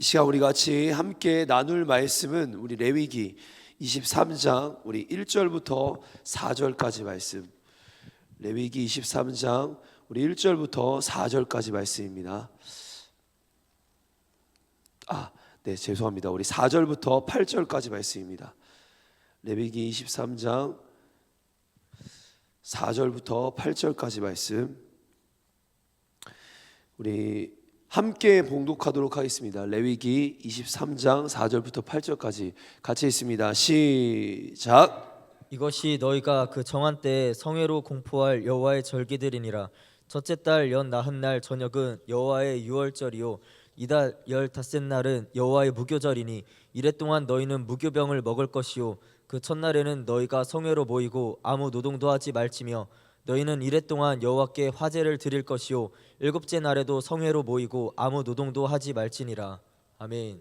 이 시간 우리 같이 함께 나눌 말씀은 우리 레위기 23장 우리 1절부터 4절까지 말씀. 레위기 23장 우리 1절부터 4절까지 말씀입니다. 네, 죄송합니다. 우리 4절부터 8절까지 말씀입니다. 레위기 23장 4절부터 8절까지 말씀. 우리 함께 봉독하도록 하겠습니다. 레위기 23장 4절부터 8절까지 같이 있습니다. 시작. 이것이 너희가 그 정한 때에 성회로 공포할 여호와의 절기들이니라. 첫째 달 연 나흔날 저녁은 여호와의 유월절이요 이달 15날은 여호와의 무교절이니 이래 동안 너희는 무교병을 먹을 것이요 그 첫날에는 너희가 성회로 모이고 아무 노동도 하지 말지며 너희는 이래 동안 여호와께 화제를 드릴 것이요 일곱째 날에도 성회로 모이고 아무 노동도 하지 말지니라. 아멘.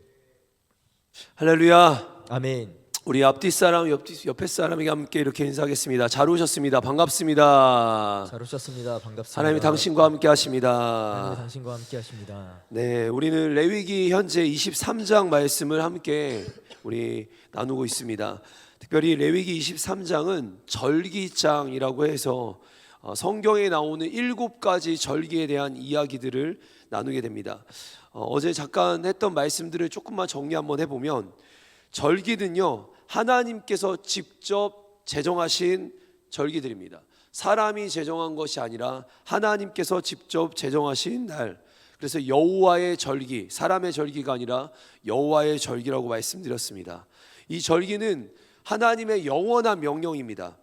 할렐루야. 아멘. 우리 앞뒤 사람 옆에 사람에게 함께 이렇게 인사하겠습니다. 잘 오셨습니다. 반갑습니다. 잘 오셨습니다. 반갑습니다. 하나님이 당신과 함께 하십니다. 하나님이 당신과 함께 하십니다. 네, 우리는 레위기 현재 23장 말씀을 함께 우리 나누고 있습니다. 특별히 레위기 23장은 절기장이라고 해서 성경에 나오는 7가지 절기에 대한 이야기들을 나누게 됩니다. 어제 잠깐 했던 말씀들을 조금만 정리 한번 해보면, 절기는요 하나님께서 직접 제정하신 절기들입니다. 사람이 제정한 것이 아니라 하나님께서 직접 제정하신 날. 그래서 여호와의 절기, 사람의 절기가 아니라 여호와의 절기라고 말씀드렸습니다. 이 절기는 하나님의 영원한 명령입니다.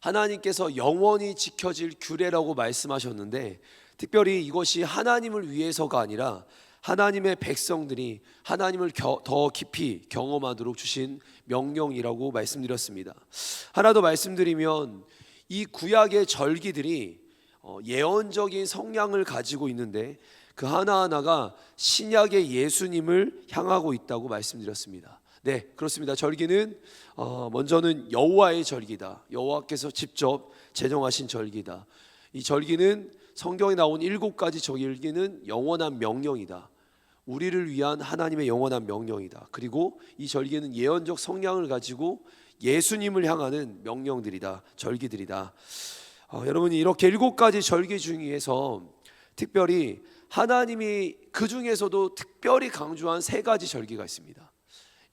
하나님께서 영원히 지켜질 규례라고 말씀하셨는데, 특별히 이것이 하나님을 위해서가 아니라 하나님의 백성들이 하나님을 더 깊이 경험하도록 주신 명령이라고 말씀드렸습니다. 하나 더 말씀드리면, 이 구약의 절기들이 예언적인 성향을 가지고 있는데 그 하나하나가 신약의 예수님을 향하고 있다고 말씀드렸습니다. 네, 그렇습니다. 절기는 먼저는 여호와의 절기다. 여호와께서 직접 제정하신 절기다. 이 절기는 성경에 나온 7가지 절기는 영원한 명령이다. 우리를 위한 하나님의 영원한 명령이다. 그리고 이 절기는 예언적 성향을 가지고 예수님을 향하는 명령들이다. 절기들이다. 여러분이 이렇게 7가지 절기 중에서 특별히 하나님이 그 중에서도 특별히 강조한 3가지 절기가 있습니다.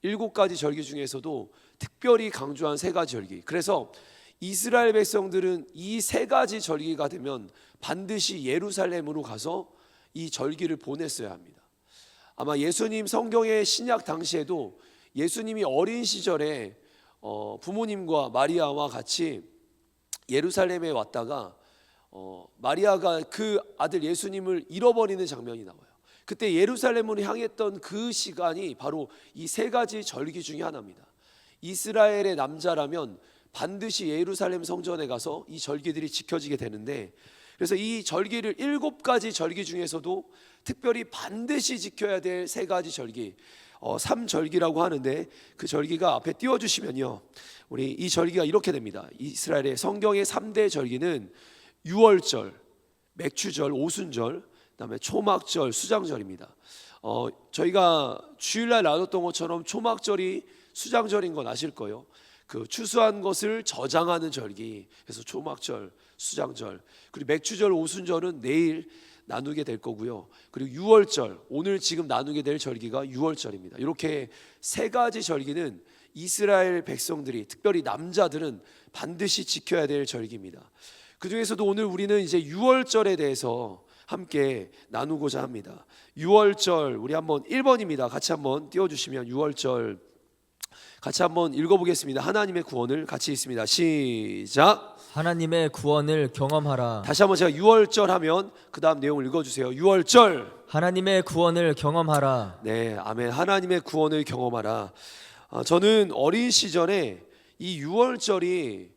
7가지 절기 중에서도 특별히 강조한 3가지 절기. 그래서 이스라엘 백성들은 이 3가지 절기가 되면 반드시 예루살렘으로 가서 이 절기를 보냈어야 합니다. 아마 예수님 성경의 신약 당시에도 예수님이 어린 시절에 부모님과 마리아와 같이 예루살렘에 왔다가 마리아가 그 아들 예수님을 잃어버리는 장면이 나와요. 그때 예루살렘으로 향했던 그 시간이 바로 이 3가지 절기 중에 하나입니다. 이스라엘의 남자라면 반드시 예루살렘 성전에 가서 이 절기들이 지켜지게 되는데, 그래서 이 절기를 7가지 절기 중에서도 특별히 반드시 지켜야 될 3가지 절기, 3절기라고 하는데, 그 절기가 앞에 띄워주시면요, 우리 이 절기가 이렇게 됩니다. 이스라엘의 성경의 3대 절기는 유월절, 맥추절, 오순절, 그다음에 초막절, 수장절입니다. 저희가 주일날 나눴던 것처럼 초막절이 수장절인 건 아실 거예요. 그 추수한 것을 저장하는 절기, 그래서 초막절, 수장절. 그리고 맥추절, 오순절은 내일 나누게 될 거고요. 그리고 유월절, 오늘 지금 나누게 될 절기가 유월절입니다. 이렇게 3가지 절기는 이스라엘 백성들이, 특별히 남자들은 반드시 지켜야 될 절기입니다. 그 중에서도 오늘 우리는 이제 유월절에 대해서 함께 나누고자 합니다. 유월절, 우리 한번 1번입니다. 같이 한번 띄워주시면 유월절 같이 한번 읽어보겠습니다. 하나님의 구원을 같이 읽습니다. 시작. 하나님의 구원을 경험하라. 다시 한번 제가 유월절 하면 그 다음 내용을 읽어주세요. 유월절. 하나님의 구원을 경험하라. 네, 아멘. 하나님의 구원을 경험하라. 저는 어린 시절에 이 유월절이,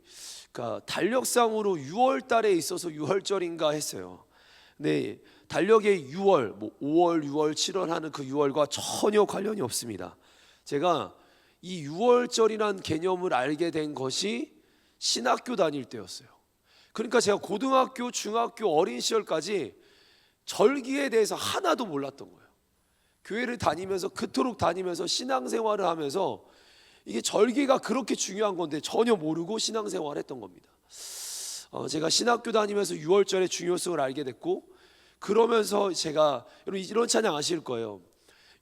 그러니까 달력상으로 6월 달에 있어서 유월절인가 했어요. 네, 달력의 6월, 5월, 6월, 7월 하는 그 6월과 전혀 관련이 없습니다. 제가 이 6월절이란 개념을 알게 된 것이 신학교 다닐 때였어요. 그러니까 제가 고등학교, 중학교, 어린 시절까지 절기에 대해서 하나도 몰랐던 거예요. 교회를 다니면서 그토록 다니면서 신앙생활을 하면서 이게 절기가 그렇게 중요한 건데 전혀 모르고 신앙생활을 했던 겁니다. 제가 신학교 다니면서 유월절의 중요성을 알게 됐고, 그러면서 제가, 여러분 이런 찬양 아실 거예요.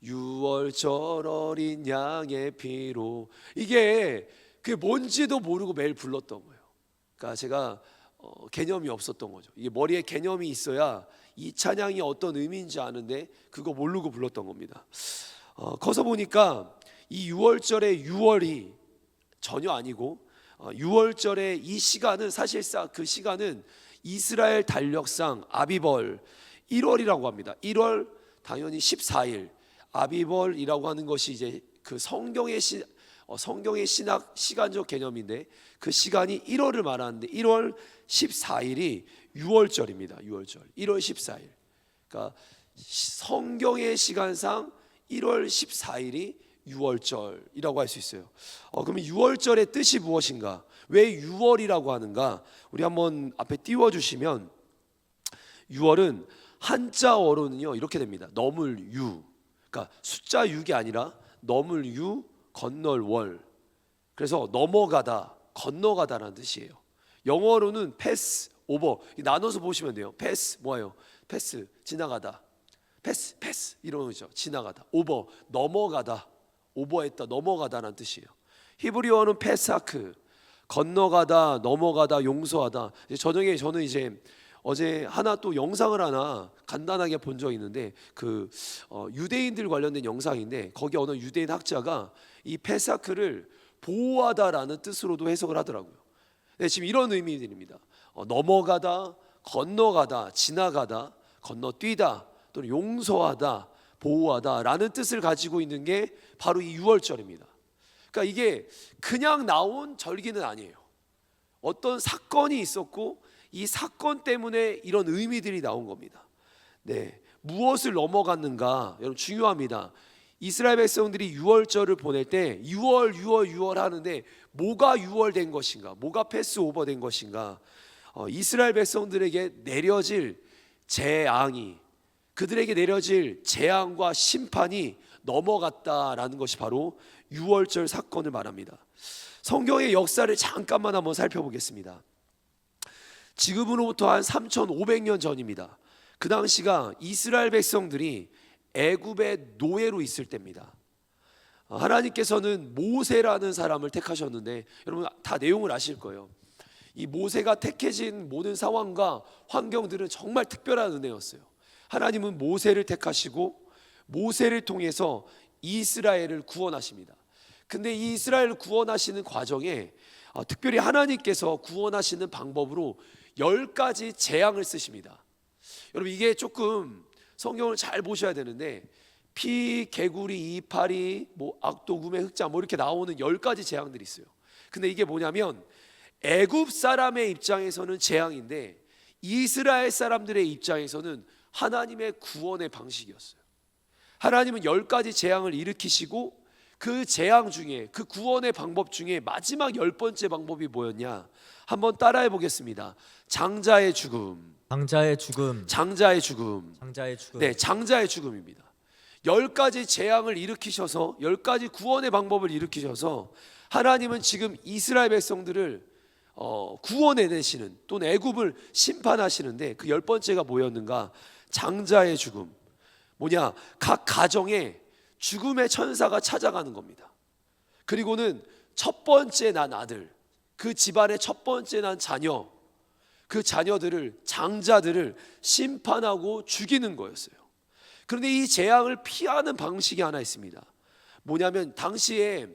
유월절 어린 양의 피로, 이게 그게 뭔지도 모르고 매일 불렀던 거예요. 그러니까 제가 개념이 없었던 거죠. 이게 머리에 개념이 있어야 이 찬양이 어떤 의미인지 아는데 그거 모르고 불렀던 겁니다. 커서 보니까 이 유월절의 유월이 전혀 아니고, 유월절의 이 시간은 사실상 그 시간은 이스라엘 달력상 아비벌 1월이라고 합니다. 1월 당연히 14일 아비벌이라고 하는 것이 이제 그 성경의 신학 시간적 개념인데, 그 시간이 1월을 말하는데 1월 14일이 유월절입니다. 유월절 1월 14일. 그러니까 성경의 시간상 1월 14일이 유월절이라고 할 수 있어요. 그러면 유월절의 뜻이 무엇인가? 왜 유월이라고 하는가? 우리 한번 앞에 띄워주시면, 유월은 한자어로는요 이렇게 됩니다. 넘을 유, 그러니까 숫자 6이 아니라 넘을 유, 건널 월. 그래서 넘어가다, 건너가다라는 뜻이에요. 영어로는 패스, 오버, 나눠서 보시면 돼요. 패스 뭐예요? 패스, 지나가다. 패스 이런 거죠. 지나가다. 오버, 넘어가다. 오버했다, 넘어가다라는 뜻이에요. 히브리어는 페사크, 건너가다, 넘어가다, 용서하다. 저녁에 저는 이제 어제 하나 또 영상을 하나 간단하게 본 적이 있는데, 그 유대인들 관련된 영상인데, 거기 어느 유대인 학자가 이 페사크를 보호하다라는 뜻으로도 해석을 하더라고요. 네, 지금 이런 의미들입니다. 넘어가다, 건너가다, 지나가다, 건너뛰다, 또는 용서하다, 보호하다라는 뜻을 가지고 있는 게 바로 이 유월절입니다. 그러니까 이게 그냥 나온 절기는 아니에요. 어떤 사건이 있었고 이 사건 때문에 이런 의미들이 나온 겁니다. 네, 무엇을 넘어갔는가? 여러분 중요합니다. 이스라엘 백성들이 유월절을 보낼 때 6월 하는데 뭐가 6월 된 것인가? 뭐가 패스오버 된 것인가? 이스라엘 백성들에게 내려질 재앙이, 그들에게 내려질 재앙과 심판이 넘어갔다라는 것이 바로 유월절 사건을 말합니다. 성경의 역사를 잠깐만 한번 살펴보겠습니다. 지금으로부터 한 3,500년 전입니다. 그 당시가 이스라엘 백성들이 애굽의 노예로 있을 때입니다. 하나님께서는 모세라는 사람을 택하셨는데, 여러분 다 내용을 아실 거예요. 이 모세가 택해진 모든 상황과 환경들은 정말 특별한 은혜였어요. 하나님은 모세를 택하시고 모세를 통해서 이스라엘을 구원하십니다. 근데 이 이스라엘을 구원하시는 과정에 특별히 하나님께서 구원하시는 방법으로 10가지 재앙을 쓰십니다. 여러분 이게 조금 성경을 잘 보셔야 되는데, 피, 개구리, 이파리, 악도구매, 흑자 이렇게 나오는 10가지 재앙들이 있어요. 근데 이게 뭐냐면 애굽 사람의 입장에서는 재앙인데 이스라엘 사람들의 입장에서는 하나님의 구원의 방식이었어요. 하나님은 10가지 재앙을 일으키시고 그 재앙 중에, 그 구원의 방법 중에 마지막 10번째 방법이 뭐였냐? 한번 따라해 보겠습니다. 장자의 죽음. 장자의 죽음. 장자의 죽음. 장자의 죽음. 네, 장자의 죽음입니다. 10가지 재앙을 일으키셔서, 10가지 구원의 방법을 일으키셔서 하나님은 지금 이스라엘 백성들을 구원해내시는, 또는 애굽을 심판하시는데, 그 10번째가 뭐였는가? 장자의 죽음. 뭐냐? 각 가정에 죽음의 천사가 찾아가는 겁니다. 그리고는 첫 번째 난 아들, 그 집안의 첫 번째 난 자녀, 그 자녀들을, 장자들을 심판하고 죽이는 거였어요. 그런데 이 재앙을 피하는 방식이 하나 있습니다. 뭐냐면 당시에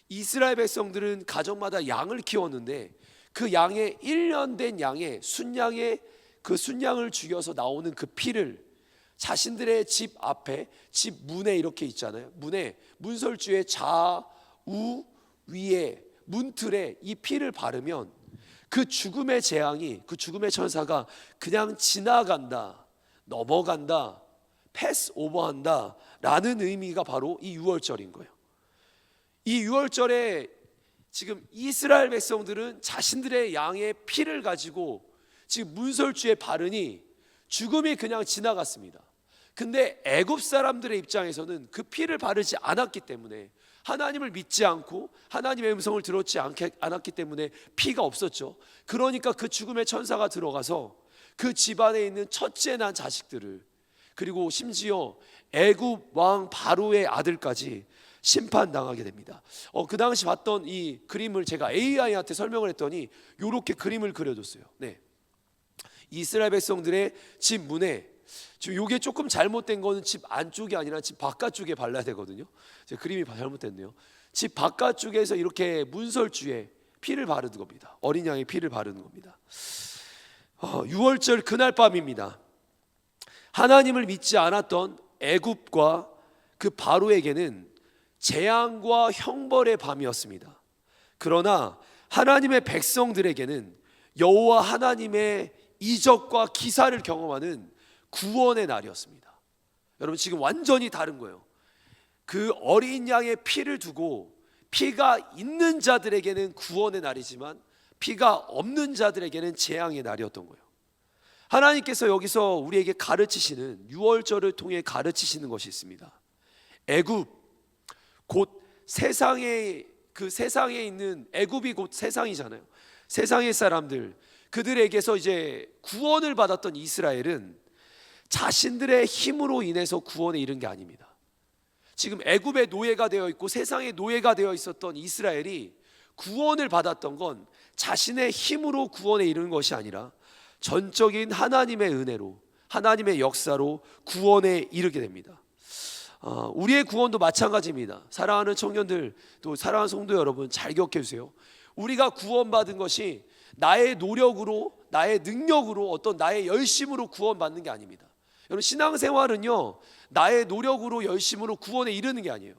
이스라엘 백성들은 가정마다 양을 키웠는데, 그 양의 1년 된 양의 순양의 그 순양을 죽여서 나오는 그 피를 자신들의 집 앞에, 집 문에 이렇게 있잖아요. 문에, 문설주의 좌우 위에 문틀에 이 피를 바르면 그 죽음의 재앙이, 그 죽음의 천사가 그냥 지나간다, 넘어간다, 패스오버한다 라는 의미가 바로 이 유월절인 거예요. 이 유월절에 지금 이스라엘 백성들은 자신들의 양의 피를 가지고 지금 문설주에 바르니 죽음이 그냥 지나갔습니다. 근데 애굽 사람들의 입장에서는 그 피를 바르지 않았기 때문에, 하나님을 믿지 않고 하나님의 음성을 들었지 않았기 때문에 피가 없었죠. 그러니까 그 죽음의 천사가 들어가서 그 집안에 있는 첫째 난 자식들을, 그리고 심지어 애굽 왕 바로의 아들까지 심판당하게 됩니다. 그 당시 봤던 이 그림을 제가 AI한테 설명을 했더니 이렇게 그림을 그려줬어요. 네. 이스라엘 백성들의 집 문에, 지금 이게 조금 잘못된 거는 집 안쪽이 아니라 집 바깥쪽에 발라야 되거든요. 제 그림이 잘못됐네요. 집 바깥쪽에서 이렇게 문설주에 피를 바르는 겁니다. 어린 양의 피를 바르는 겁니다. 6월절 그날 밤입니다. 하나님을 믿지 않았던 애굽과 그 바로에게는 재앙과 형벌의 밤이었습니다. 그러나 하나님의 백성들에게는 여호와 하나님의 이적과 기사를 경험하는 구원의 날이었습니다. 여러분, 지금 완전히 다른 거예요. 그 어린 양의 피를 두고 피가 있는 자들에게는 구원의 날이지만 피가 없는 자들에게는 재앙의 날이었던 거예요. 하나님께서 여기서 우리에게 가르치시는, 6월절을 통해 가르치시는 것이 있습니다. 애굽, 곧 세상에, 그 세상에 있는 애굽이 곧 세상이잖아요. 세상의 사람들, 그들에게서 이제 구원을 받았던 이스라엘은 자신들의 힘으로 인해서 구원에 이른 게 아닙니다. 지금 애굽의 노예가 되어 있고 세상의 노예가 되어 있었던 이스라엘이 구원을 받았던 건 자신의 힘으로 구원에 이르는 것이 아니라 전적인 하나님의 은혜로, 하나님의 역사로 구원에 이르게 됩니다. 우리의 구원도 마찬가지입니다. 사랑하는 청년들, 또 사랑하는 성도 여러분, 잘 기억해 주세요. 우리가 구원받은 것이 나의 노력으로, 나의 능력으로, 어떤 나의 열심으로 구원받는 게 아닙니다. 여러분, 신앙생활은요, 나의 노력으로 열심으로 구원에 이르는 게 아니에요.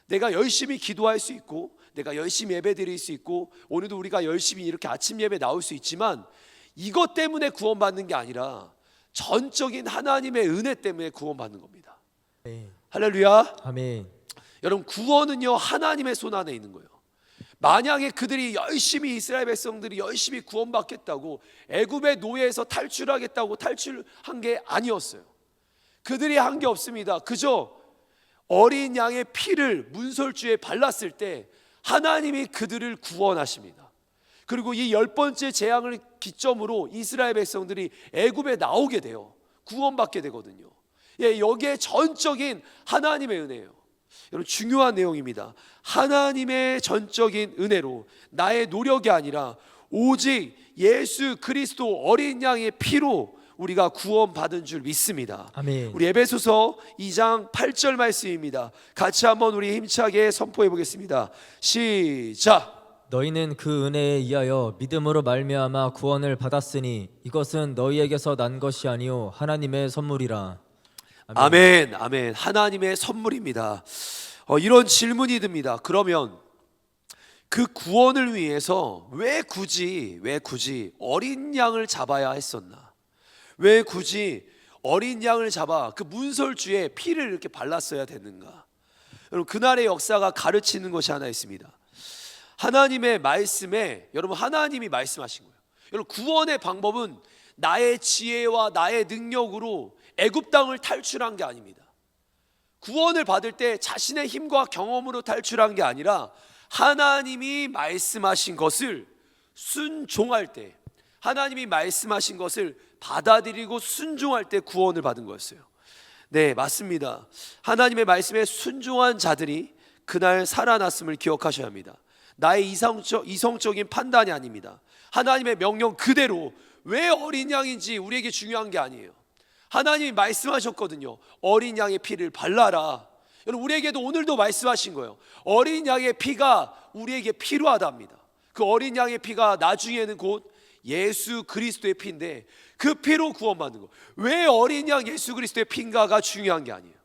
내가 열심히 기도할 수 있고, 내가 열심히 예배 드릴 수 있고, 오늘도 우리가 열심히 이렇게 아침 예배 나올 수 있지만 이것 때문에 구원받는 게 아니라 전적인 하나님의 은혜 때문에 구원받는 겁니다. 네. 할렐루야. 아멘. 여러분, 구원은요 하나님의 손 안에 있는 거예요. 만약에 그들이 열심히, 이스라엘 백성들이 열심히 구원받겠다고 애굽의 노예에서 탈출하겠다고 탈출한 게 아니었어요. 그들이 한 게 없습니다. 그저 어린 양의 피를 문설주에 발랐을 때 하나님이 그들을 구원하십니다. 그리고 이 10번째 재앙을 기점으로 이스라엘 백성들이 애굽에 나오게 돼요. 구원받게 되거든요. 여기에 전적인 하나님의 은혜예요. 여러분, 중요한 내용입니다. 하나님의 전적인 은혜로, 나의 노력이 아니라 오직 예수 그리스도 어린 양의 피로 우리가 구원받은 줄 믿습니다. 아멘. 우리 에베소서 2장 8절 말씀입니다. 같이 한번 우리 힘차게 선포해 보겠습니다. 시작. 너희는 그 은혜에 의하여 믿음으로 말미암아 구원을 받았으니 이것은 너희에게서 난 것이 아니요 하나님의 선물이라. 아멘. 아멘. 하나님의 선물입니다. 이런 질문이 듭니다. 그러면 그 구원을 위해서 왜 굳이 어린 양을 잡아야 했었나? 왜 굳이 어린 양을 잡아 그 문설주에 피를 이렇게 발랐어야 됐는가? 여러분, 그날의 역사가 가르치는 것이 하나 있습니다. 하나님의 말씀에, 여러분, 하나님이 말씀하신 거예요. 여러분, 구원의 방법은 나의 지혜와 나의 능력으로 애굽 땅을 탈출한 게 아닙니다. 구원을 받을 때 자신의 힘과 경험으로 탈출한 게 아니라 하나님이 말씀하신 것을 순종할 때, 하나님이 말씀하신 것을 받아들이고 순종할 때 구원을 받은 거였어요. 네, 맞습니다. 하나님의 말씀에 순종한 자들이 그날 살아났음을 기억하셔야 합니다. 나의 이성적인 판단이 아닙니다. 하나님의 명령 그대로, 왜 어린 양인지 우리에게 중요한 게 아니에요. 하나님이 말씀하셨거든요. 어린 양의 피를 발라라. 여러분, 우리에게도 오늘도 말씀하신 거예요. 어린 양의 피가 우리에게 필요하답니다. 그 어린 양의 피가 나중에는 곧 예수 그리스도의 피인데 그 피로 구원받는 거. 왜 어린 양 예수 그리스도의 피인가가 중요한 게 아니에요.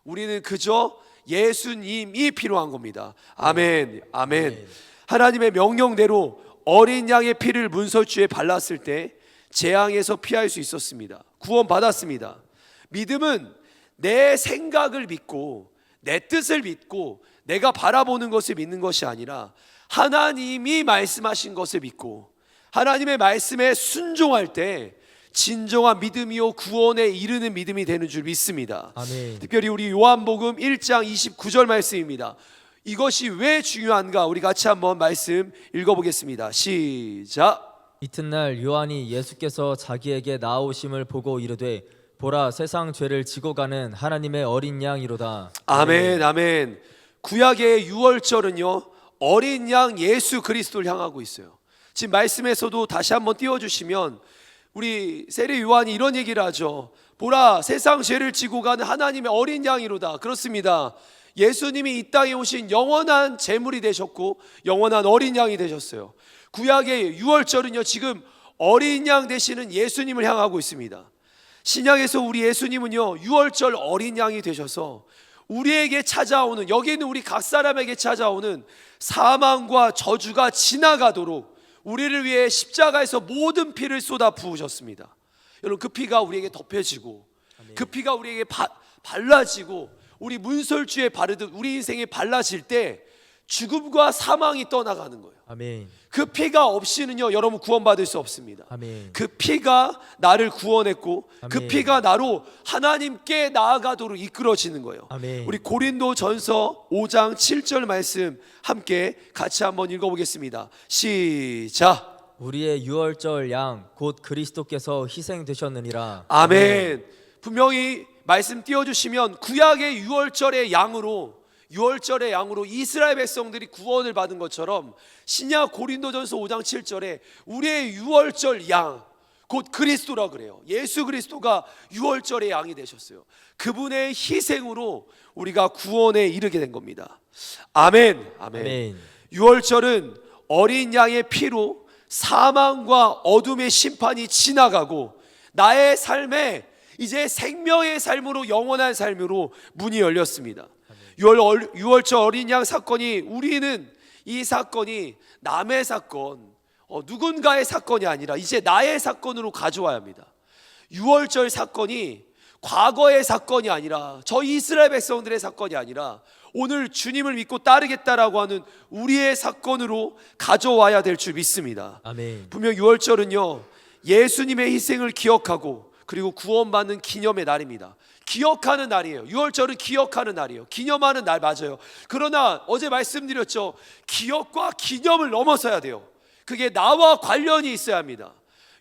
우리는 그저 예수님이 필요한 겁니다. 아멘. 아멘. 하나님의 명령대로 어린 양의 피를 문설주에 발랐을 때 재앙에서 피할 수 있었습니다. 구원받았습니다. 믿음은 내 생각을 믿고 내 뜻을 믿고 내가 바라보는 것을 믿는 것이 아니라 하나님이 말씀하신 것을 믿고 하나님의 말씀에 순종할 때 진정한 믿음이요 구원에 이르는 믿음이 되는 줄 믿습니다. 아멘. 특별히 우리 요한복음 1장 29절 말씀입니다. 이것이 왜 중요한가? 우리 같이 한번 말씀 읽어보겠습니다. 시작. 이튿날 요한이 예수께서 자기에게 나아오심을 보고 이르되 보라 세상 죄를 지고 가는 하나님의 어린 양이로다. 아멘, 아멘. 구약의 유월절은요 어린 양 예수 그리스도를 향하고 있어요. 지금 말씀에서도 다시 한번 띄워주시면 우리 세례 요한이 이런 얘기를 하죠. 보라 세상 죄를 지고 가는 하나님의 어린 양이로다. 그렇습니다. 예수님이 이 땅에 오신 영원한 제물이 되셨고 영원한 어린 양이 되셨어요. 구약의 유월절은요 지금 어린 양 되시는 예수님을 향하고 있습니다. 신약에서 우리 예수님은요 유월절 어린 양이 되셔서 우리에게 찾아오는, 여기 있는 우리 각 사람에게 찾아오는 사망과 저주가 지나가도록 우리를 위해 십자가에서 모든 피를 쏟아 부으셨습니다. 여러분 그 피가 우리에게 덮여지고 그 피가 우리에게 발라지고 우리 문설주에 바르듯 우리 인생에 발라질 때 죽음과 사망이 떠나가는 거예요. 아멘. 그 피가 없이는요 여러분 구원받을 수 없습니다. 아멘. 그 피가 나를 구원했고 그 아멘. 피가 나로 하나님께 나아가도록 이끌어지는 거예요. 아멘. 우리 고린도전서 5장 7절 말씀 함께 같이 한번 읽어보겠습니다. 시작. 우리의 유월절 양 곧 그리스도께서 희생되셨느니라. 아멘. 분명히 말씀 띄워주시면 구약의 유월절의 양으로 이스라엘 백성들이 구원을 받은 것처럼 신약 고린도전서 5장 7절에 우리의 유월절 양 곧 그리스도라 그래요. 예수 그리스도가 유월절의 양이 되셨어요. 그분의 희생으로 우리가 구원에 이르게 된 겁니다. 아멘. 아멘. 아멘. 유월절은 어린 양의 피로 사망과 어둠의 심판이 지나가고 나의 삶에 이제 생명의 삶으로 영원한 삶으로 문이 열렸습니다. 유월절 어린 양 사건이 우리는 이 사건이 남의 사건, 누군가의 사건이 아니라 이제 나의 사건으로 가져와야 합니다. 유월절 사건이 과거의 사건이 아니라 저희 이스라엘 백성들의 사건이 아니라 오늘 주님을 믿고 따르겠다라고 하는 우리의 사건으로 가져와야 될 줄 믿습니다. 아멘. 분명 유월절은요 예수님의 희생을 기억하고 그리고 구원받는 기념의 날입니다. 기억하는 날이에요. 유월절은 기억하는 날이에요. 기념하는 날 맞아요. 그러나 어제 말씀드렸죠. 기억과 기념을 넘어서야 돼요. 그게 나와 관련이 있어야 합니다.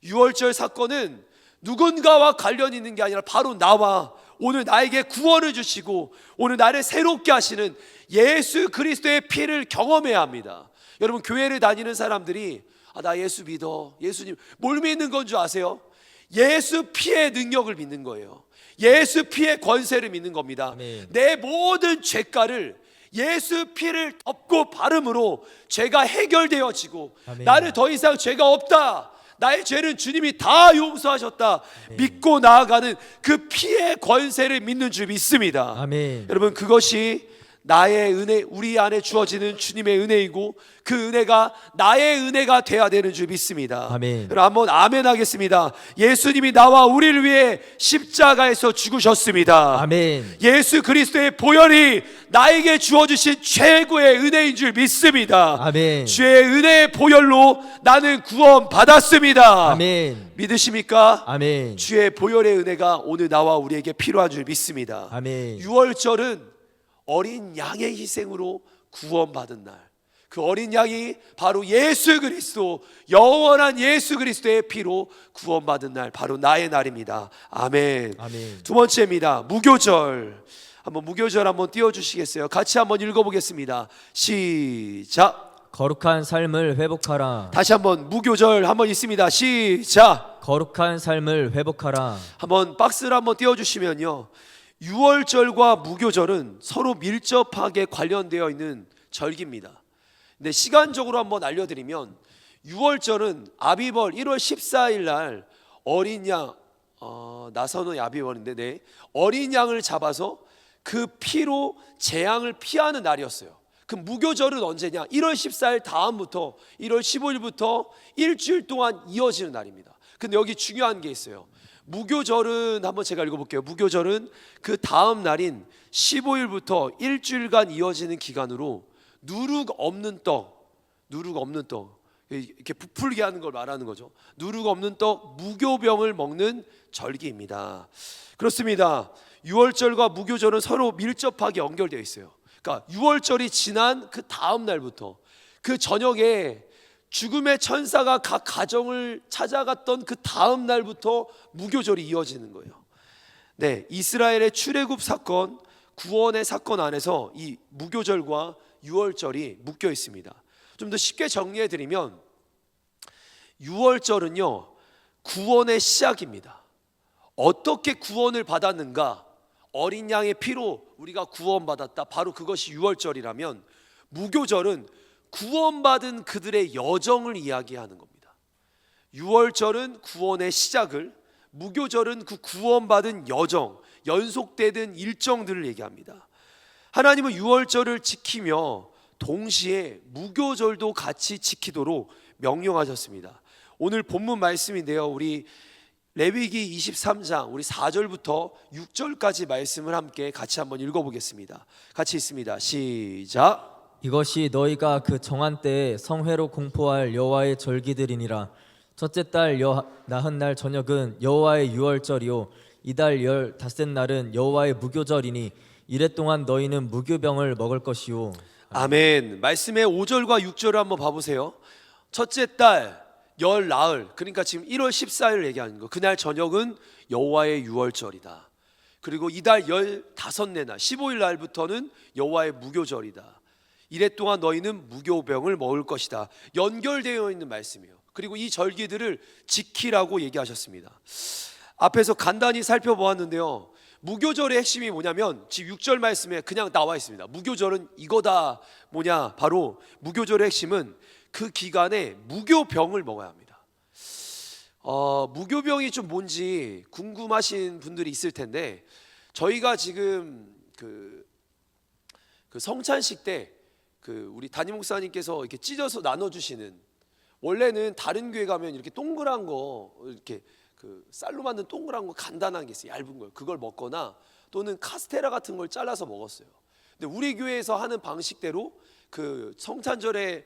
유월절 사건은 누군가와 관련이 있는 게 아니라 바로 나와 오늘 나에게 구원을 주시고 오늘 나를 새롭게 하시는 예수 그리스도의 피를 경험해야 합니다. 여러분 교회를 다니는 사람들이 나 예수 믿어. 예수님 뭘 믿는 건 줄 아세요? 예수 피의 능력을 믿는 거예요. 예수 피의 권세를 믿는 겁니다. 아멘. 내 모든 죄가를 예수 피를 덮고 바름으로 죄가 해결되어지고 아멘. 나는 더 이상 죄가 없다. 나의 죄는 주님이 다 용서하셨다. 믿고 나아가는 그 피의 권세를 믿는 줄 믿습니다. 아멘. 여러분 그것이 나의 은혜, 우리 안에 주어지는 주님의 은혜이고 그 은혜가 나의 은혜가 돼야 되는 줄 믿습니다. 아멘. 여러분 한번 아멘 하겠습니다. 예수님이 나와 우리를 위해 십자가에서 죽으셨습니다. 아멘. 예수 그리스도의 보혈이 나에게 주어주신 최고의 은혜인 줄 믿습니다. 아멘. 주의 은혜의 보혈로 나는 구원 받았습니다. 아멘. 믿으십니까? 아멘. 주의 보혈의 은혜가 오늘 나와 우리에게 필요한 줄 믿습니다. 아멘. 유월절은 어린 양의 희생으로 구원받은 날, 그 어린 양이 바로 예수 그리스도, 영원한 예수 그리스도의 피로 구원받은 날, 바로 나의 날입니다. 아멘. 아멘. 두 번째입니다. 무교절. 무교절 한번 띄워주시겠어요? 같이 한번 읽어보겠습니다. 시작. 거룩한 삶을 회복하라. 다시 한번 무교절 한번 있습니다. 시작. 거룩한 삶을 회복하라. 한번 박스를 한번 띄워주시면요. 유월절과 무교절은 서로 밀접하게 관련되어 있는 절기입니다. 근데 시간적으로 한번 알려드리면 유월절은 아비벌 1월 14일 날 어린 양, 나선의 아비벌인데 어린 양을 잡아서 그 피로 재앙을 피하는 날이었어요. 그 무교절은 언제냐? 1월 14일 다음부터 1월 15일부터 일주일 동안 이어지는 날입니다. 근데 여기 중요한 게 있어요. 무교절은 한번 제가 읽어볼게요. 무교절은 그 다음 날인 15일부터 일주일간 이어지는 기간으로 누룩 없는 떡, 이렇게 부풀게 하는 걸 말하는 거죠. 누룩 없는 떡 무교병을 먹는 절기입니다. 그렇습니다. 유월절과 무교절은 서로 밀접하게 연결되어 있어요. 그러니까 유월절이 지난 그 다음 날부터 그 저녁에 죽음의 천사가 각 가정을 찾아갔던 그 다음 날부터 무교절이 이어지는 거예요. 네, 이스라엘의 출애굽 사건, 구원의 사건 안에서 이 무교절과 유월절이 묶여 있습니다. 좀 더 쉽게 정리해 드리면 유월절은요, 구원의 시작입니다. 어떻게 구원을 받았는가? 어린 양의 피로 우리가 구원받았다. 바로 그것이 유월절이라면, 무교절은 구원받은 그들의 여정을 이야기하는 겁니다. 유월절은 구원의 시작을, 무교절은 그 구원받은 여정, 연속되는 일정들을 얘기합니다. 하나님은 유월절을 지키며 동시에 무교절도 같이 지키도록 명령하셨습니다. 오늘 본문 말씀인데요, 우리 레위기 23장 우리 4절부터 6절까지 말씀을 함께 같이 한번 읽어보겠습니다. 같이 있습니다. 시작. 이것이 너희가 그 정한 때에 성회로 공포할 여호와의 절기들이니라. 첫째 달 나흔날 저녁은 여호와의 유월절이요 이달 열 닷새 날은 여호와의 무교절이니 이래 동안 너희는 무교병을 먹을 것이요. 아멘. 말씀의 5절과 6절을 한번 봐보세요. 첫째 달 열 나흘, 그러니까 지금 1월 14일 얘기하는 거. 그날 저녁은 여호와의 유월절이다. 그리고 이달 15째 날 15일 날부터는 여호와의 무교절이다. 이래 동안 너희는 무교병을 먹을 것이다. 연결되어 있는 말씀이에요. 그리고 이 절기들을 지키라고 얘기하셨습니다. 앞에서 간단히 살펴보았는데요, 무교절의 핵심이 뭐냐면 지금 6절 말씀에 그냥 나와 있습니다. 무교절은 이거다. 뭐냐? 바로 무교절의 핵심은 그 기간에 무교병을 먹어야 합니다. 무교병이 좀 뭔지 궁금하신 분들이 있을 텐데, 저희가 지금 그 성찬식 때 우리 담임 목사님께서 이렇게 찢어서 나눠주시는, 원래는 다른 교회 가면 이렇게 동그란 거, 이렇게 쌀로 만든 동그란 거 간단한 게 있어요. 얇은 걸, 그걸 먹거나 또는 카스테라 같은 걸 잘라서 먹었어요. 근데 우리 교회에서 하는 방식대로 성찬식에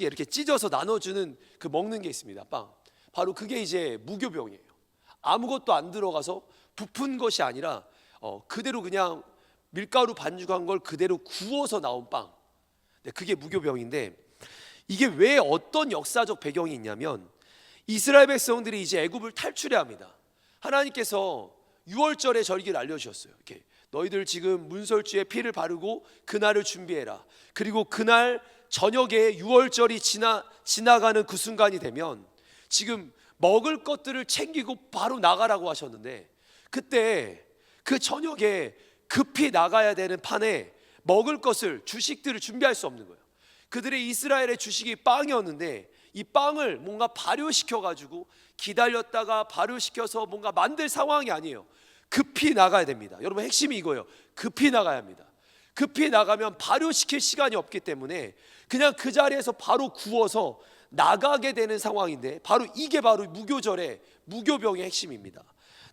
이렇게 찢어서 나눠주는 먹는 게 있습니다. 빵. 바로 그게 이제 무교병이에요. 아무것도 안 들어가서 부푼 것이 아니라 그대로 그냥 밀가루 반죽한 걸 그대로 구워서 나온 빵. 네, 그게 무교병인데, 이게 왜 어떤 역사적 배경이 있냐면, 이스라엘 백성들이 이제 애굽을 탈출해야 합니다. 하나님께서 유월절의 절기를 알려주셨어요. 이렇게 너희들 지금 문설주에 피를 바르고 그날을 준비해라. 그리고 그날 저녁에 유월절이 지나가는 그 순간이 되면 지금 먹을 것들을 챙기고 바로 나가라고 하셨는데, 그때 그 저녁에 급히 나가야 되는 판에 먹을 것을, 주식들을 준비할 수 없는 거예요. 그들의 이스라엘의 주식이 빵이었는데 이 빵을 뭔가 발효시켜 가지고 기다렸다가 발효시켜서 뭔가 만들 상황이 아니에요. 급히 나가야 됩니다. 여러분, 핵심이 이거예요. 급히 나가야 합니다. 급히 나가면 발효시킬 시간이 없기 때문에 그냥 그 자리에서 바로 구워서 나가게 되는 상황인데, 이게 바로 무교절의 무교병의 핵심입니다.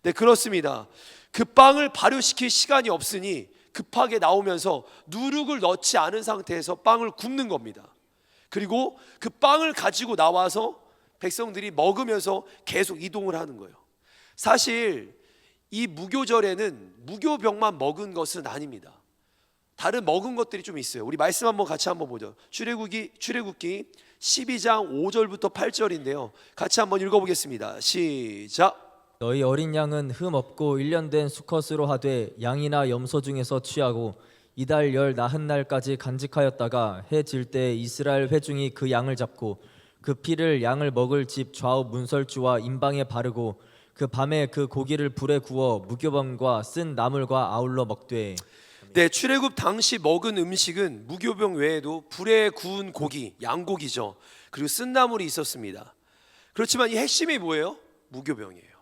네, 그렇습니다. 그 빵을 발효시킬 시간이 없으니 급하게 나오면서 누룩을 넣지 않은 상태에서 빵을 굽는 겁니다. 그리고 그 빵을 가지고 나와서 백성들이 먹으면서 계속 이동을 하는 거예요. 사실 이 무교절에는 무교병만 먹은 것은 아닙니다. 다른 먹은 것들이 좀 있어요. 우리 말씀 한번 같이 한번 보죠. 출애굽기 12장 5절부터 8절인데요. 같이 한번 읽어보겠습니다. 시작. 너희 어린 양은 흠 없고 1년 된 수컷으로 하되 양이나 염소 중에서 취하고 이달 열 나흔날까지 간직하였다가 해 질 때 이스라엘 회중이 그 양을 잡고 그 피를 양을 먹을 집 좌우 문설주와 임방에 바르고 그 밤에 그 고기를 불에 구워 무교병과 쓴 나물과 아울러 먹되. 네, 출애굽 당시 먹은 음식은 무교병 외에도 불에 구운 고기, 양고기죠. 그리고 쓴 나물이 있었습니다. 그렇지만 이 핵심이 뭐예요? 무교병이에요.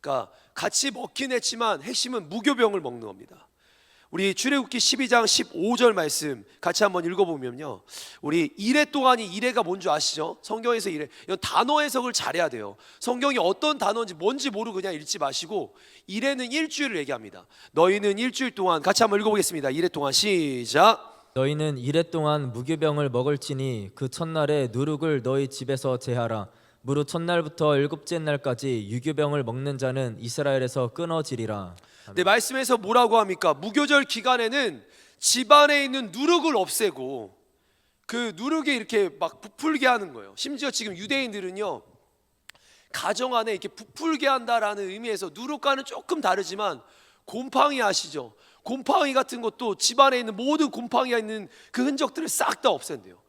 그러니까 같이 먹긴 했지만 핵심은 무교병을 먹는 겁니다. 우리 출애굽기 12장 15절 말씀 같이 한번 읽어보면요, 우리 이래 동안이, 이래가 뭔 줄 아시죠? 성경에서 이래, 이건 단어 해석을 잘해야 돼요. 성경이 어떤 단어인지 뭔지 모르고 그냥 읽지 마시고, 이래는 일주일을 얘기합니다. 너희는 일주일 동안, 같이 한번 읽어보겠습니다. 이래 동안, 시작. 너희는 이래 동안 무교병을 먹을지니 그 첫날에 누룩을 너희 집에서 제하라. 무릇 첫날부터 일곱째 날까지 유교병을 먹는 자는 이스라엘에서 끊어지리라. 네, 말씀에서 뭐라고 합니까? 무교절 기간에는 집안에 있는 누룩을 없애고 그 누룩이 이렇게 막 부풀게 하는 거예요. 심지어 지금 유대인들은요, 가정 안에 이렇게 부풀게 한다라는 의미에서 누룩과는 조금 다르지만 곰팡이 아시죠? 곰팡이 같은 것도 집안에 있는 모든 곰팡이가 있는 그 흔적들을 싹 다 없앤대요.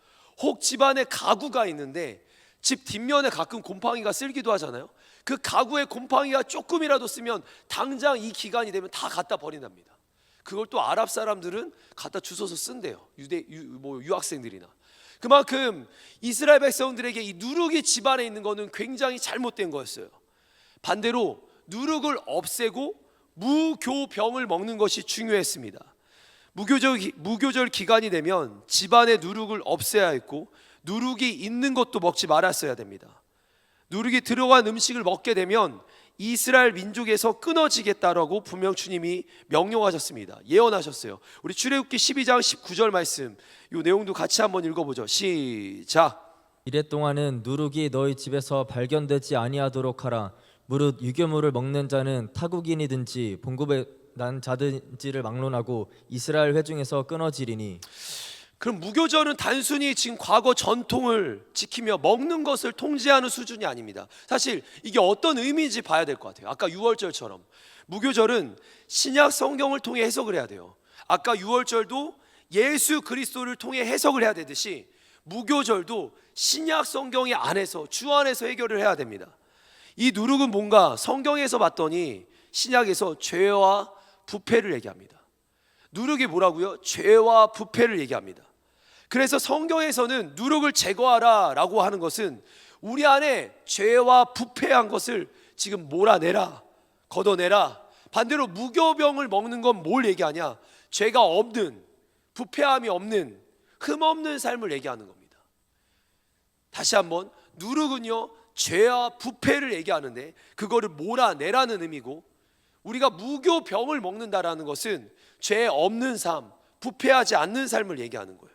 혹 집안에 가구가 있는데 집 뒷면에 가끔 곰팡이가 쓸기도 하잖아요. 그 가구에 곰팡이가 조금이라도 쓰면 당장 이 기간이 되면 다 갖다 버린답니다. 그걸 또 아랍 사람들은 갖다 주워서 쓴대요. 유학생들이나. 그만큼 이스라엘 백성들에게 이 누룩이 집안에 있는 것은 굉장히 잘못된 거였어요. 반대로 누룩을 없애고 무교병을 먹는 것이 중요했습니다. 무교절 기간이 되면 집안의 누룩을 없애야 했고 누룩이 있는 것도 먹지 말았어야 됩니다. 누룩이 들어간 음식을 먹게 되면 이스라엘 민족에서 끊어지겠다라고 분명 주님이 명령하셨습니다. 예언하셨어요. 우리 출애굽기 12장 19절 말씀, 이 내용도 같이 한번 읽어보죠. 시작. 이래 동안은 누룩이 너희 집에서 발견되지 아니하도록 하라. 무릇 유교물을 먹는 자는 타국인이든지 본국에 난 자든지를 막론하고 이스라엘 회중에서 끊어지리니. 그럼 무교절은 단순히 지금 과거 전통을 지키며 먹는 것을 통제하는 수준이 아닙니다. 사실 이게 어떤 의미인지 봐야 될 것 같아요. 아까 유월절처럼 무교절은 신약 성경을 통해 해석을 해야 돼요. 아까 유월절도 예수 그리스도를 통해 해석을 해야 되듯이 무교절도 신약 성경의 안에서 주 안에서 해결을 해야 됩니다. 이 누룩은 뭔가 성경에서 봤더니 신약에서 죄와 부패를 얘기합니다. 누룩이 뭐라고요? 죄와 부패를 얘기합니다. 그래서 성경에서는 누룩을 제거하라 라고 하는 것은 우리 안에 죄와 부패한 것을 지금 몰아내라, 걷어내라. 반대로 무교병을 먹는 건 뭘 얘기하냐? 죄가 없는, 부패함이 없는, 흠 없는 삶을 얘기하는 겁니다. 다시 한번, 누룩은요 죄와 부패를 얘기하는데 그거를 몰아내라는 의미고, 우리가 무교병을 먹는다라는 것은 죄 없는 삶, 부패하지 않는 삶을 얘기하는 거예요.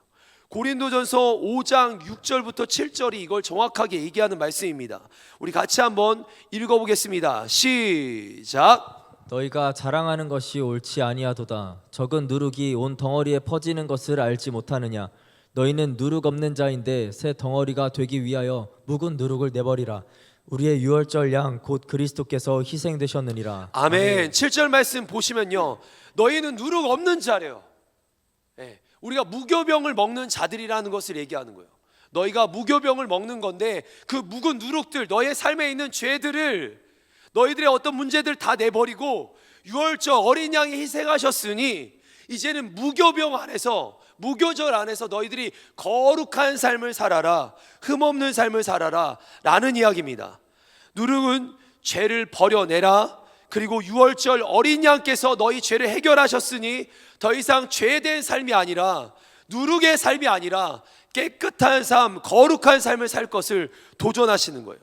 고린도전서 5장 6절부터 7절이 이걸 정확하게 얘기하는 말씀입니다. 우리 같이 한번 읽어보겠습니다. 시작. 너희가 자랑하는 것이 옳지 아니하도다. 적은 누룩이 온 덩어리에 퍼지는 것을 알지 못하느냐. 너희는 누룩 없는 자인데 새 덩어리가 되기 위하여 묵은 누룩을 내버리라. 우리의 유월절 양 곧 그리스도께서 희생되셨느니라. 아멘. 7절 말씀 보시면요, 너희는 누룩 없는 자래요. 네, 우리가 무교병을 먹는 자들이라는 것을 얘기하는 거예요. 너희가 무교병을 먹는 건데 그 묵은 누룩들, 너의 삶에 있는 죄들을, 너희들의 어떤 문제들 다 내버리고 유월절 어린 양이 희생하셨으니 이제는 무교병 안에서, 무교절 안에서 너희들이 거룩한 삶을 살아라, 흠없는 삶을 살아라 라는 이야기입니다. 누룩은 죄를 버려내라, 그리고 유월절 어린 양께서 너희 죄를 해결하셨으니 더 이상 죄된 삶이 아니라, 누룩의 삶이 아니라 깨끗한 삶, 거룩한 삶을 살 것을 도전하시는 거예요.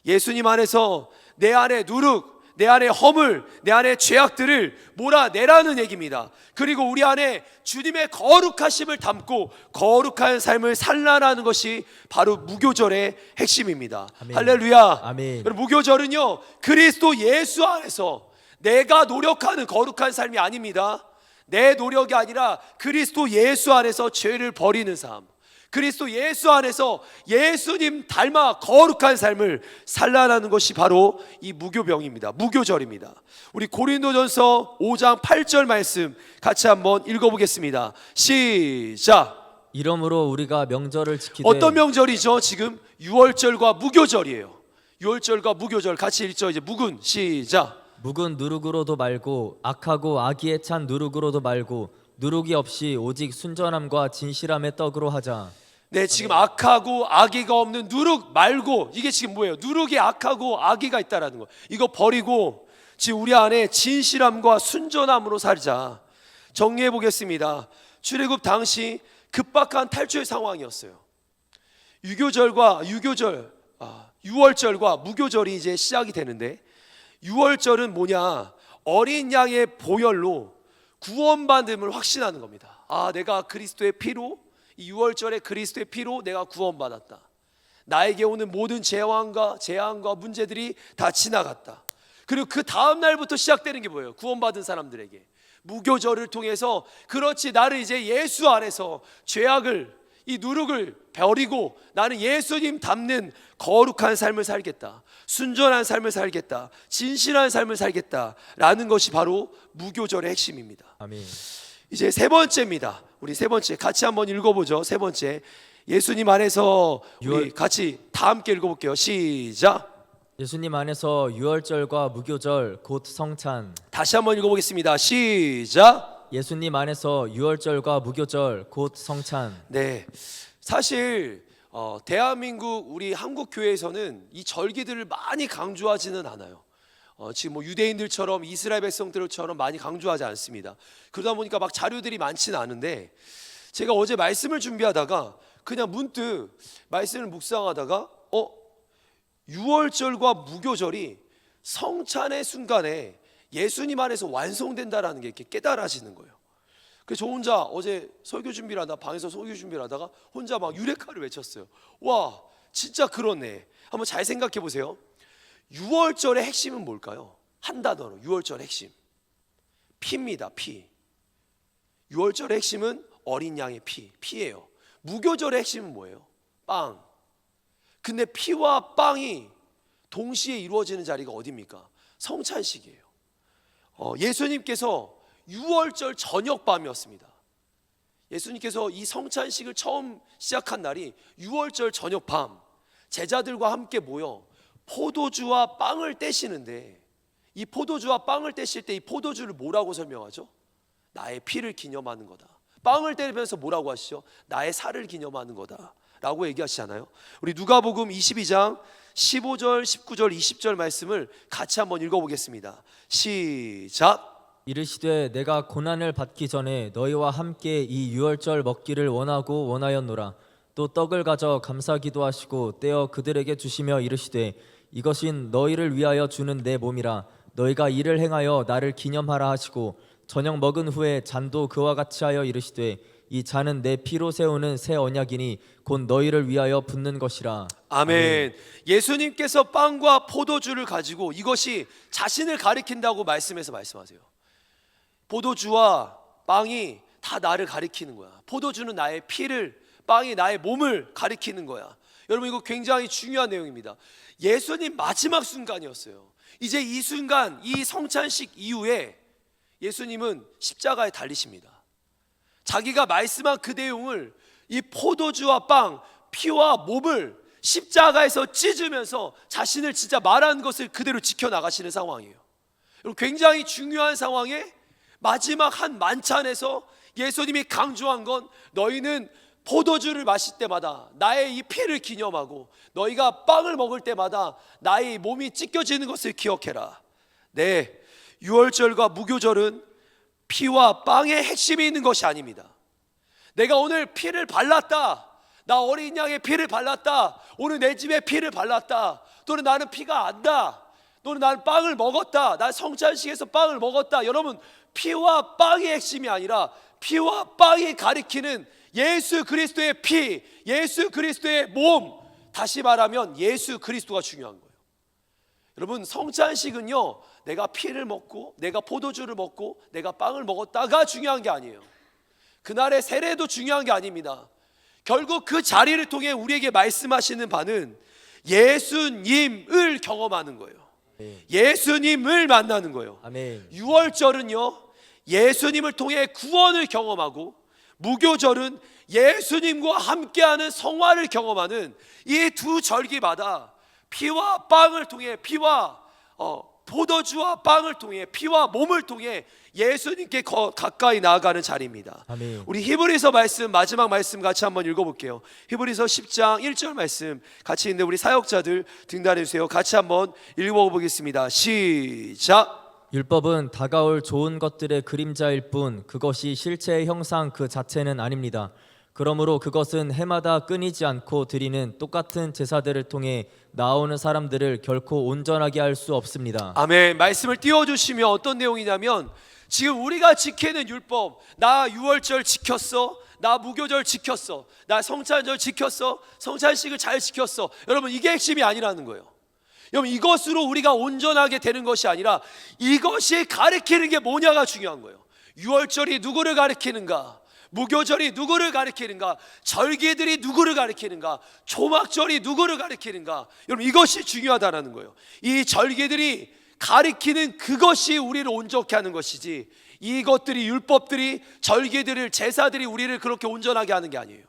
예수님 안에서 내 안에 누룩, 내 안에 허물, 내 안에 죄악들을 몰아내라는 얘기입니다. 그리고 우리 안에 주님의 거룩하심을 담고 거룩한 삶을 살라는 것이 바로 무교절의 핵심입니다. 아멘. 할렐루야. 아멘. 무교절은요, 그리스도 예수 안에서 내가 노력하는 거룩한 삶이 아닙니다. 내 노력이 아니라 그리스도 예수 안에서 죄를 버리는 삶, 그리스도 예수 안에서 예수님 닮아 거룩한 삶을 살라는 것이 바로 이 무교병입니다. 무교절입니다. 우리 고린도전서 5장 8절 말씀 같이 한번 읽어보겠습니다. 시작. 이러므로 우리가 명절을 지키되. 어떤 명절이죠? 지금 유월절과 무교절이에요. 유월절과 무교절 같이 읽죠. 이제 묵은, 시작. 묵은 누룩으로도 말고 악하고 악의에 찬 누룩으로도 말고 누룩이 없이 오직 순전함과 진실함의 떡으로 하자. 네, 지금 악하고 악의가 없는 누룩 말고, 이게 지금 뭐예요? 누룩이 악하고 악의가 있다라는 거. 이거 버리고 지금 우리 안에 진실함과 순전함으로 살자. 정리해 보겠습니다. 출애굽 당시 급박한 탈출 상황이었어요. 유월절과 무교절이 이제 시작이 되는데, 유월절은 뭐냐? 어린 양의 보혈로 구원받음을 확신하는 겁니다. 아, 내가 그리스도의 피로, 이 유월절에 그리스도의 피로 내가 구원받았다. 나에게 오는 모든 재앙과 문제들이 다 지나갔다. 그리고 그 다음 날부터 시작되는 게 뭐예요? 구원받은 사람들에게 무교절을 통해서, 그렇지, 나를 이제 예수 안에서 죄악을, 이 누룩을 버리고 나는 예수님 닮는 거룩한 삶을 살겠다, 순전한 삶을 살겠다, 진실한 삶을 살겠다라는 것이 바로 무교절의 핵심입니다. 아멘. 이제 세 번째입니다. 우리 세 번째 같이 한번 읽어보죠. 세 번째, 예수님 안에서 우리 같이 다 함께 읽어볼게요. 시작. 예수님 안에서 유월절과 무교절 곧 성찬. 다시 한번 읽어보겠습니다. 시작. 예수님 안에서 유월절과 무교절 곧 성찬. 네, 사실 대한민국 우리 한국 교회에서는 이 절기들을 많이 강조하지는 않아요. 지금 뭐 유대인들처럼 이스라엘 백성들처럼 많이 강조하지 않습니다. 그러다 보니까 막 자료들이 많지는 않은데, 제가 어제 말씀을 준비하다가 그냥 문득 말씀을 묵상하다가 유월절과 무교절이 성찬의 순간에 예수님 안에서 완성된다라는 게 이렇게 깨달아지는 거예요. 그래서 저 혼자 어제 설교 준비를 하다, 방에서 설교 준비를 하다가 혼자 막 유레카를 외쳤어요. 와, 진짜 그렇네. 한번 잘 생각해 보세요. 유월절의 핵심은 뭘까요? 한 단어로, 유월절의 핵심, 피입니다. 피. 유월절의 핵심은 어린 양의 피예요. 무교절의 핵심은 뭐예요? 빵. 근데 피와 빵이 동시에 이루어지는 자리가 어디입니까? 성찬식이에요. 예수님께서 유월절 저녁밤이었습니다. 예수님께서 이 성찬식을 처음 시작한 날이 유월절 저녁밤, 제자들과 함께 모여 포도주와 빵을 떼시는데, 이 포도주와 빵을 떼실 때 이 포도주를 뭐라고 설명하죠? 나의 피를 기념하는 거다. 빵을 떼면서 뭐라고 하시죠? 나의 살을 기념하는 거다 라고 얘기하시잖아요. 우리 누가복음 22장 15절, 19절, 20절 말씀을 같이 한번 읽어보겠습니다. 시작. 이르시되 내가 고난을 받기 전에 너희와 함께 이 유월절 먹기를 원하였노라. 또 떡을 가져 감사기도 하시고 떼어 그들에게 주시며 이르시되 이것은 너희를 위하여 주는 내 몸이라. 너희가 이를 행하여 나를 기념하라 하시고 저녁 먹은 후에 잔도 그와 같이 하여 이르시되 이 잔은 내 피로 세우는 새 언약이니 곧 너희를 위하여 붓는 것이라. 아멘. 예수님께서 빵과 포도주를 가지고 이것이 자신을 가리킨다고 말씀하세요. 포도주와 빵이 다 나를 가리키는 거야. 포도주는 나의 피를, 빵이 나의 몸을 가리키는 거야. 여러분, 이거 굉장히 중요한 내용입니다. 예수님 마지막 순간이었어요. 이제 이 순간, 이 성찬식 이후에 예수님은 십자가에 달리십니다. 자기가 말씀한 그 내용을, 이 포도주와 빵, 피와 몸을 십자가에서 찢으면서 자신을 진짜 말하는 것을 그대로 지켜나가시는 상황이에요. 여러분, 굉장히 중요한 상황에 마지막 한 만찬에서 예수님이 강조한 건, 너희는 포도주를 마실 때마다 나의 이 피를 기념하고 너희가 빵을 먹을 때마다 나의 몸이 찢겨지는 것을 기억해라. 네, 유월절과 무교절은 피와 빵의 핵심이 있는 것이 아닙니다. 내가 오늘 피를 발랐다, 나 어린 양의 피를 발랐다, 오늘 내 집에 피를 발랐다, 또는 나는 피가 안다, 또는 나는 빵을 먹었다, 난 성찬식에서 빵을 먹었다. 여러분, 피와 빵의 핵심이 아니라 피와 빵이 가리키는 예수 그리스도의 피, 예수 그리스도의 몸, 다시 말하면 예수 그리스도가 중요한 거예요. 여러분, 성찬식은요, 내가 피를 먹고 내가 포도주를 먹고 내가 빵을 먹었다가 중요한 게 아니에요. 그날의 세례도 중요한 게 아닙니다. 결국 그 자리를 통해 우리에게 말씀하시는 바는 예수님을 경험하는 거예요. 예수님을 만나는 거예요. 아멘. 유월절은요, 예수님을 통해 구원을 경험하고, 무교절은 예수님과 함께하는 성화를 경험하는 이 두 절기마다 피와 빵을 통해, 피와 포도주와 빵을 통해, 피와 몸을 통해 예수님께 가까이 나아가는 자리입니다. 아멘. 우리 히브리서 말씀, 마지막 말씀 같이 한번 읽어볼게요. 히브리서 10장 1절 말씀 같이 있는데 우리 사역자들 등단해 주세요. 같이 한번 읽어보겠습니다. 시작. 율법은 다가올 좋은 것들의 그림자일 뿐 그것이 실체의 형상 그 자체는 아닙니다. 그러므로 그것은 해마다 끊이지 않고 드리는 똑같은 제사들을 통해 나오는 사람들을 결코 온전하게 할 수 없습니다. 아멘. 말씀을 띄워주시면 어떤 내용이냐면, 지금 우리가 지키는 율법, 나 유월절 지켰어, 나 무교절 지켰어, 나 성찬절 지켰어, 성찬식을 잘 지켰어, 여러분 이게 핵심이 아니라는 거예요. 여러분 이것으로 우리가 온전하게 되는 것이 아니라 이것이 가리키는 게 뭐냐가 중요한 거예요. 유월절이 누구를 가리키는가, 무교절이 누구를 가리키는가, 절기들이 누구를 가리키는가, 초막절이 누구를 가리키는가, 여러분 이것이 중요하다는 거예요. 이 절기들이 가리키는 그것이 우리를 온전케 하는 것이지, 이것들이 율법들이, 절기들을, 제사들이 우리를 그렇게 온전하게 하는 게 아니에요.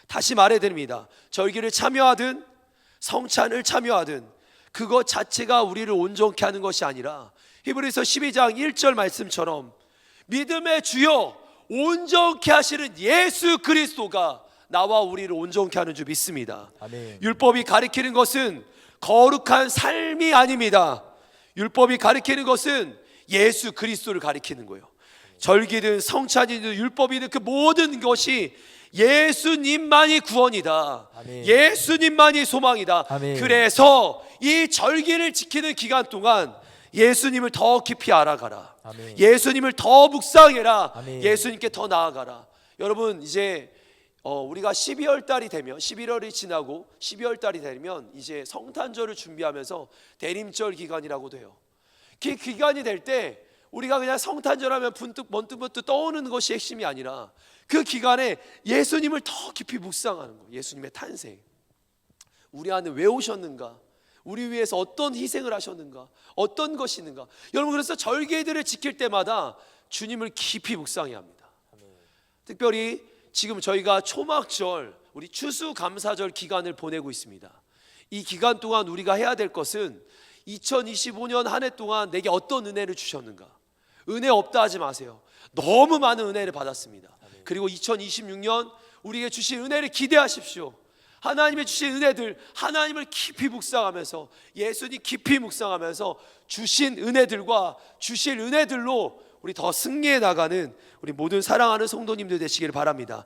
다시 말해드립니다. 절기를 참여하든 성찬을 참여하든 그것 자체가 우리를 온전케 하는 것이 아니라 히브리서 12장 1절 말씀처럼 믿음의 주요 온전케 하시는 예수 그리스도가 나와 우리를 온전케 하는 줄 믿습니다. 아멘. 율법이 가리키는 것은 거룩한 삶이 아닙니다. 율법이 가리키는 것은 예수 그리스도를 가리키는 거예요. 절기든 성찬이든 율법이든 그 모든 것이 예수님만이 구원이다. 아멘. 예수님만이 소망이다. 아멘. 그래서 이 절기를 지키는 기간 동안 예수님을 더 깊이 알아가라. 아멘. 예수님을 더 묵상해라. 아멘. 예수님께 더 나아가라. 여러분 이제 우리가 12월 달이 되면, 11월이 지나고 12월 달이 되면 이제 성탄절을 준비하면서 대림절 기간이라고도 해요. 그 기간이 될 때 우리가 그냥 성탄절 하면 번뜩번뜩 떠오르는 것이 핵심이 아니라 그 기간에 예수님을 더 깊이 묵상하는 거예요. 예수님의 탄생, 우리 안에 왜 오셨는가, 우리 위해서 어떤 희생을 하셨는가, 어떤 것이 있는가. 여러분 그래서 절기들을 지킬 때마다 주님을 깊이 묵상해야 합니다. 특별히 지금 저희가 초막절, 우리 추수감사절 기간을 보내고 있습니다. 이 기간 동안 우리가 해야 될 것은 2025년 한 해 동안 내게 어떤 은혜를 주셨는가. 은혜 없다 하지 마세요. 너무 많은 은혜를 받았습니다. 그리고 2026년 우리에게 주신 은혜를 기대하십시오. 하나님의 주신 은혜들, 하나님을 깊이 묵상하면서, 예수님 깊이 묵상하면서 주신 은혜들과 주실 은혜들로 우리 더 승리해 나가는 우리 모든 사랑하는 성도님들 되시기를 바랍니다.